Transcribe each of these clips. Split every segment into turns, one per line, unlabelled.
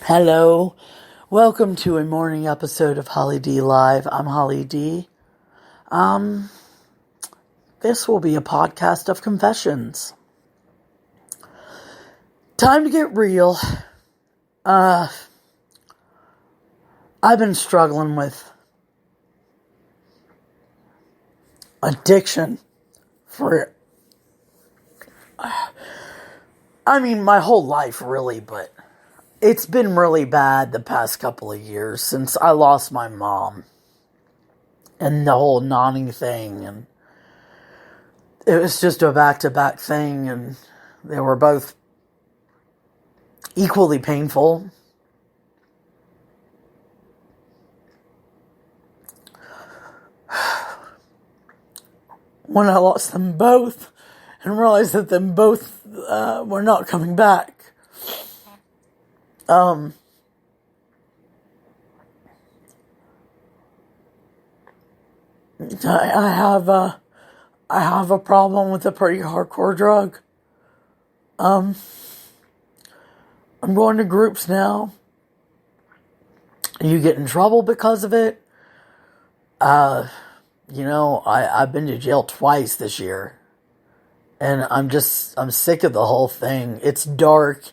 Hello, welcome to a morning episode of Holly D Live. I'm Holly D. This will be a podcast of confessions. Time to get real. I've been struggling with addiction for, my whole life really, but it's been really bad the past couple of years since I lost my mom and the whole nonning thing, and it was just a back-to-back thing, and they were both equally painful. When I lost them both and realized that them both were not coming back. I have a problem with a pretty hardcore drug. I'm going to groups now. You get in trouble because of it. I've been to jail twice this year. And I'm sick of the whole thing. It's dark.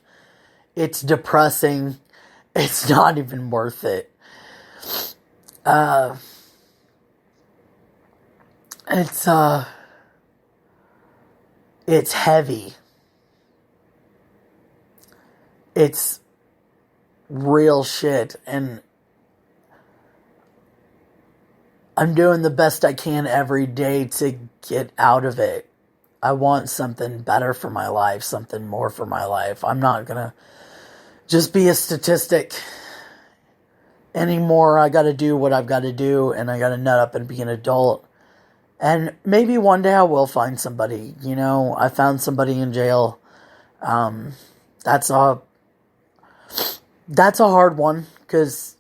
It's depressing. It's not even worth it. It's heavy. It's real shit, and I'm doing the best I can every day to get out of it. I want something better for my life, something more for my life. I'm not gonna just be a statistic anymore. I gotta do what I've gotta do, and I gotta nut up and be an adult. And maybe one day I will find somebody. I found somebody in jail. That's a hard one, because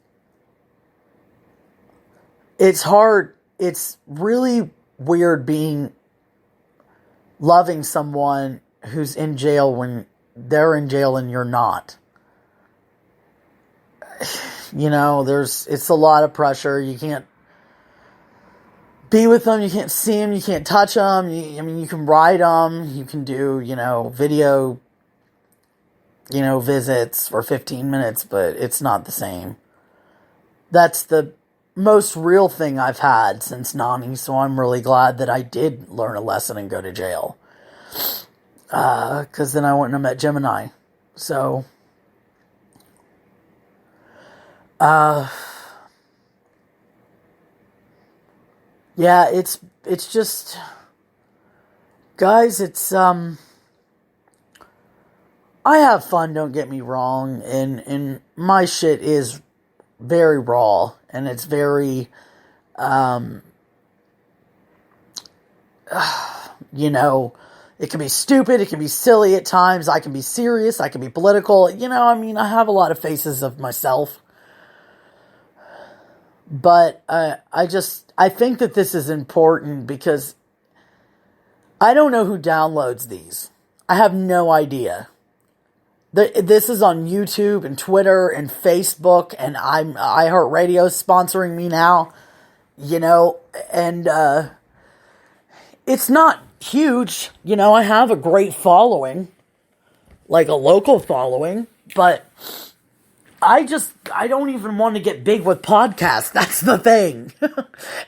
it's hard. It's really weird loving someone who's in jail when they're in jail and you're not. It's a lot of pressure. You can't be with them, you can't see them, you can't touch them. You can ride them, you can do, video, visits for 15 minutes, but it's not the same. That's the most real thing I've had since Nani, so I'm really glad that I did learn a lesson and go to jail. Because then I wouldn't have met Gemini. So, yeah, it's just, guys, I have fun, don't get me wrong, and my shit is very raw, and it's very, it can be stupid, it can be silly at times, I can be serious, I can be political, I have a lot of faces of myself. But I think that this is important because I don't know who downloads these. I have no idea. This is on YouTube and Twitter and Facebook, and iHeartRadio sponsoring me now, and it's not huge. I have a great following, like a local following, but I don't even want to get big with podcasts. That's the thing.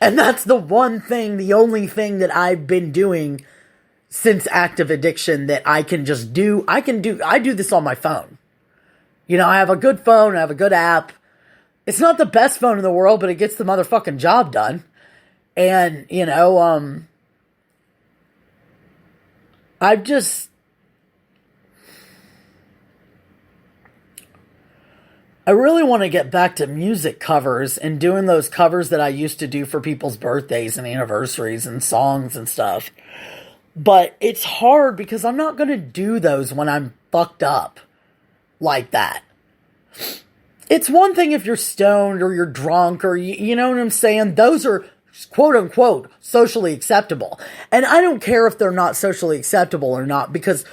And that's the only thing that I've been doing since active addiction that I can just do. I do this on my phone. I have a good phone, I have a good app. It's not the best phone in the world, but it gets the motherfucking job done. And, I really want to get back to music covers and doing those covers that I used to do for people's birthdays and anniversaries and songs and stuff. But it's hard because I'm not going to do those when I'm fucked up like that. It's one thing if you're stoned or you're drunk or you know what I'm saying? Those are quote unquote socially acceptable. And I don't care if they're not socially acceptable or not, because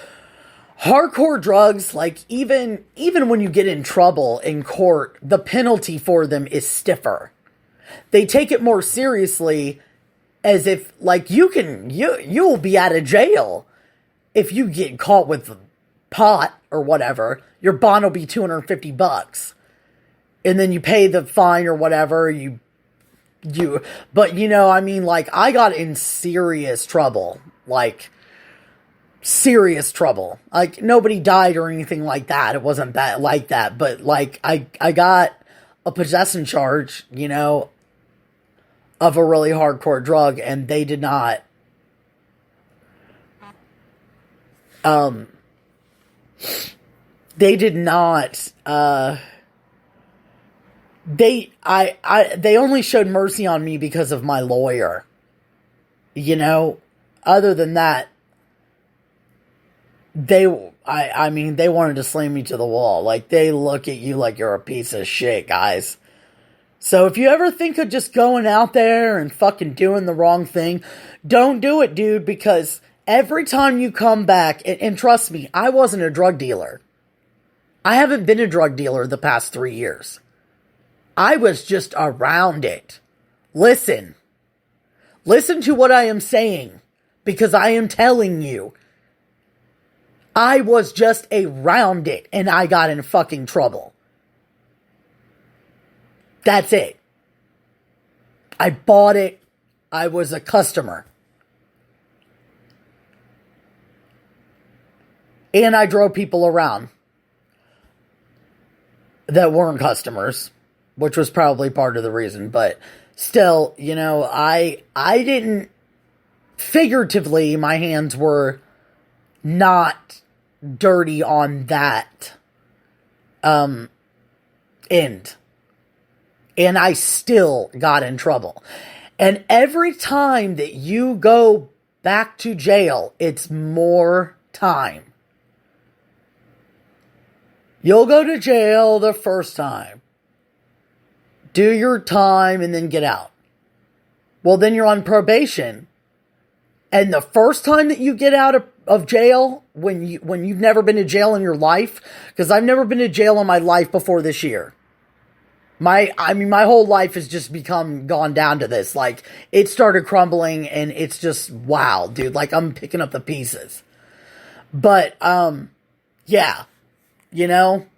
hardcore drugs, like even when you get in trouble in court, the penalty for them is stiffer. They take it more seriously, as if like you'll be out of jail if you get caught with pot or whatever. Your bond will be $250, and then you pay the fine or whatever. But I mean, like, I got in serious trouble, like serious trouble. Like, nobody died or anything like that. It wasn't that like that, but like I got a possession charge, of a really hardcore drug, and they did not they did not they only showed mercy on me because of my lawyer. Other than that, they wanted to slam me to the wall. Like, they look at you like you're a piece of shit, guys. So if you ever think of just going out there and fucking doing the wrong thing, don't do it, dude, because every time you come back, and trust me, I wasn't a drug dealer. I haven't been a drug dealer the past 3 years. I was just around it. Listen to what I am saying, because I am telling you, I was just around it, and I got in fucking trouble. That's it. I bought it. I was a customer. And I drove people around that weren't customers, which was probably part of the reason. But still, I didn't, figuratively, my hands were not dirty on that end. And I still got in trouble. And every time that you go back to jail, it's more time. You'll go to jail the first time, do your time, and then get out. Well, then you're on probation. And the first time that you get out of jail, when you've never been to jail in your life, because I've never been to jail in my life before this year. My whole life has just gone down to this. Like, it started crumbling, and it's just, wow, dude. Like, I'm picking up the pieces. But, yeah. Then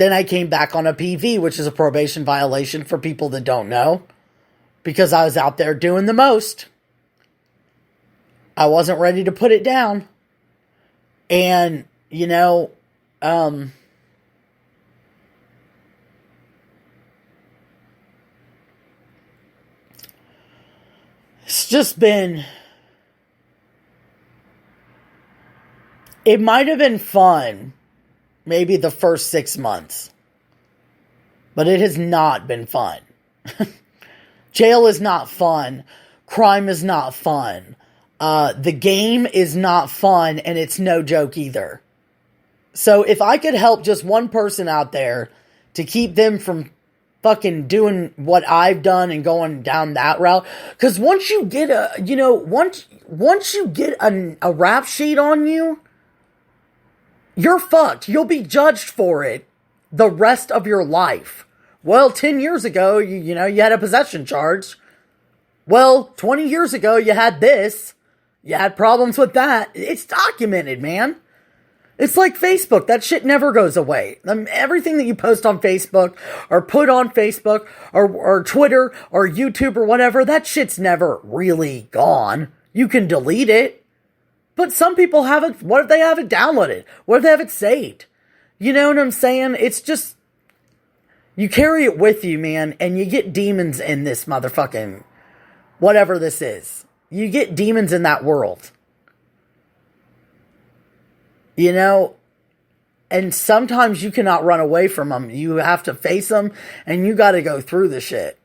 I came back on a PV, which is a probation violation for people that don't know. Because I was out there doing the most. I wasn't ready to put it down. And, it's just been, it might have been fun, maybe the first 6 months, but it has not been fun. Jail is not fun. Crime is not fun. The game is not fun, and it's no joke either. So if I could help just one person out there to keep them from fucking doing what I've done and going down that route, because once you get once you get a rap sheet on you, you're fucked. You'll be judged for it the rest of your life. Well, 10 years ago, you had a possession charge. Well, 20 years ago, you had this. You had problems with that. It's documented, man. It's like Facebook. That shit never goes away. Everything that you post on Facebook or put on Facebook or Twitter or YouTube or whatever, that shit's never really gone. You can delete it. But some people haven't. What if they have it downloaded? What if they have it saved? You know what I'm saying? It's just, you carry it with you, man, and you get demons in this motherfucking, whatever this is. You get demons in that world. And sometimes you cannot run away from them. You have to face them, and you got to go through the shit.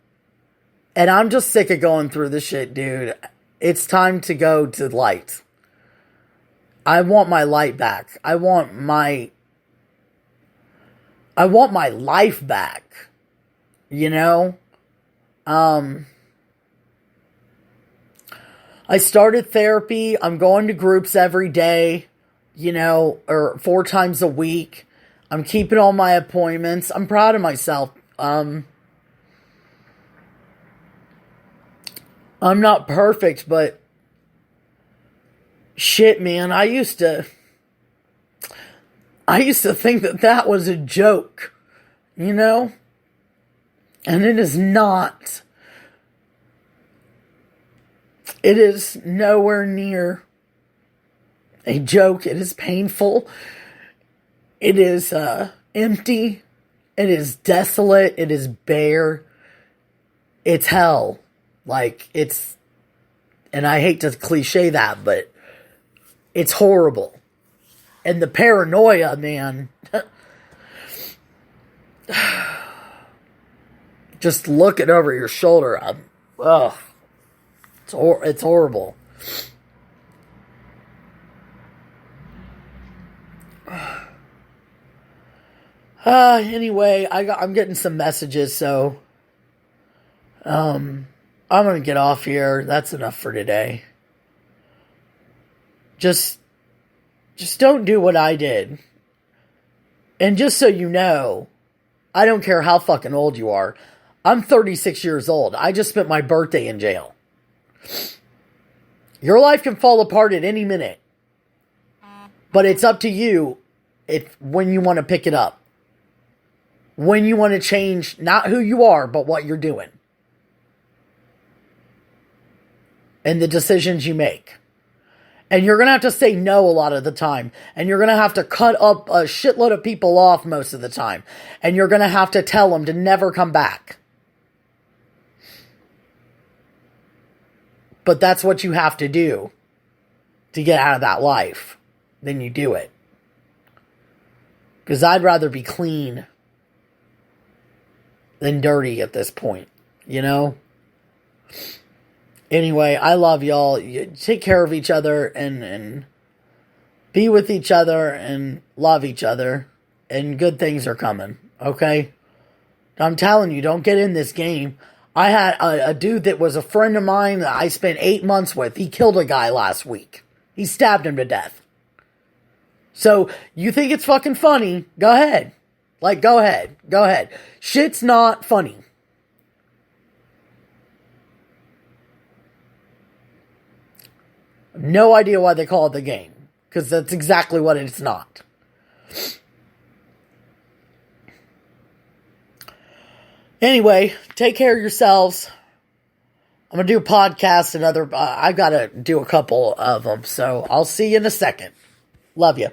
And I'm just sick of going through the shit, dude. It's time to go to light. I want my light back. I want my life back. I started therapy. I'm going to groups every day. or 4 times a week. I'm keeping all my appointments. I'm proud of myself. I'm not perfect, but shit, man, I used to think that was a joke, and it is not. It is nowhere near a joke. It is painful. It is empty. It is desolate. It is bare. It's hell. And I hate to cliche that, but it's horrible. And the paranoia, man. Just looking over your shoulder. It's horrible. Anyway, I'm getting some messages, so I'm gonna get off here. That's enough for today. Just don't do what I did. And just so you know, I don't care how fucking old you are. I'm 36 years old. I just spent my birthday in jail. Your life can fall apart at any minute. But it's up to you when you want to pick it up. When you want to change not who you are, but what you're doing. And the decisions you make. And you're going to have to say no a lot of the time. And you're going to have to cut up a shitload of people off most of the time. And you're going to have to tell them to never come back. But that's what you have to do to get out of that life. Then you do it. Because I'd rather be clean than dirty at this point. Anyway, I love y'all. You take care of each other and be with each other and love each other. And good things are coming. Okay? I'm telling you, don't get in this game. I had a dude that was a friend of mine that I spent 8 months with. He killed a guy last week. He stabbed him to death. So, you think it's fucking funny? Go ahead. Go ahead. Go ahead. Shit's not funny. No idea why they call it the game. Because that's exactly what it's not. Anyway, take care of yourselves. I'm going to do a podcast, I've got to do a couple of them. So I'll see you in a second. Love you.